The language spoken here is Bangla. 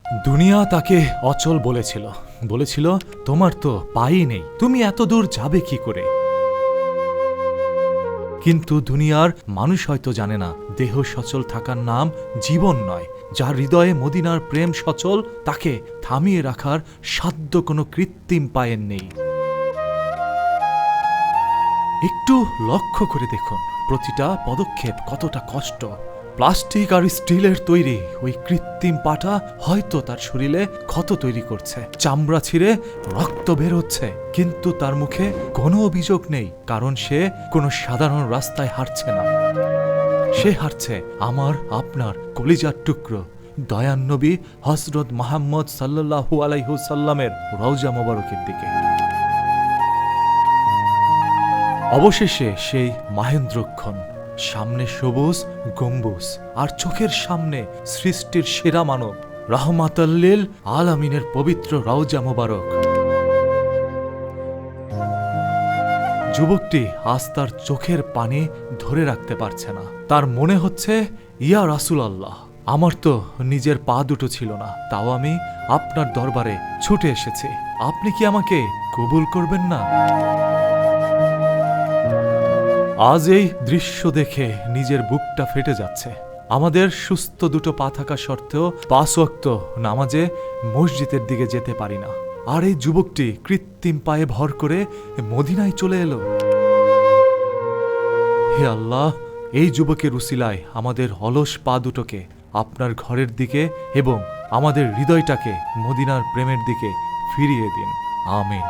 দুনিয়া তাকে অচল বলেছিল তোমার তো পাই নেই, তুমি এত দূর যাবে কি করে। কিন্তু দুনিয়ার মানুষ হয়তো জানে না, দেহ সচল থাকার নাম জীবন নয়। যার হৃদয়ে মদিনার প্রেম সচল, তাকে থামিয়ে রাখার সাধ্য কোনো কৃত্রিম পায়ের নেই। একটু লক্ষ্য করে দেখুন, প্রতিটা পদক্ষেপ কতটা কষ্ট। প্লাস্টিক আর স্টিলের তৈরি ওই কৃত্রিম পাটা হয়তো তার শরীরে ক্ষত তৈরি করছে, চামড়া ছিঁড়ে রক্ত বের হচ্ছে, কিন্তু তার মুখে কোনো অভিযোগ নেই, কারণ সে কোনো সাধারণ রাস্তায় হাঁটছে না। সে হাঁটছে আমার আপনার কলিজার টুকরো দয়ান নবী হযরত মুহাম্মদ সাল্লাল্লাহু আলাইহি ওয়াসাল্লামের রওজা মোবারকের দিকে। অবশেষে সেই মাহেন্দ্রক্ষণ, সামনে সবুজ গম্বুজ, আর চোখের সামনে সৃষ্টির সেরা মানব রাহমাতাল্লিল আলামিনের পবিত্র রওজা মোবারক। যুবকটি আজ তার চোখের পানি ধরে রাখতে পারছে না। তার মনে হচ্ছে, ইয়া রাসূলুল্লাহ, আমার তো নিজের পা দুটো ছিল না, তাও আমি আপনার দরবারে ছুটে এসেছি, আপনি কি আমাকে কবুল করবেন না? আজ এই দৃশ্য দেখে নিজের বুকটা ফেটে যাচ্ছে। আমাদের সুস্থ দুটো পা থাকা সত্ত্বেও 5 ওয়াক্ত নামাজে মসজিদের দিকে যেতে পারি না, আর এই যুবকটি কৃত্রিম পায়ে ভর করে মদিনায় চলে এলো। হে আল্লাহ, এই যুবকের উসিলায় আমাদের অলস পা দুটোকে আপনার ঘরের দিকে এবং আমাদের হৃদয়টাকে মদিনার প্রেমের দিকে ফিরিয়ে দিন। আমিন।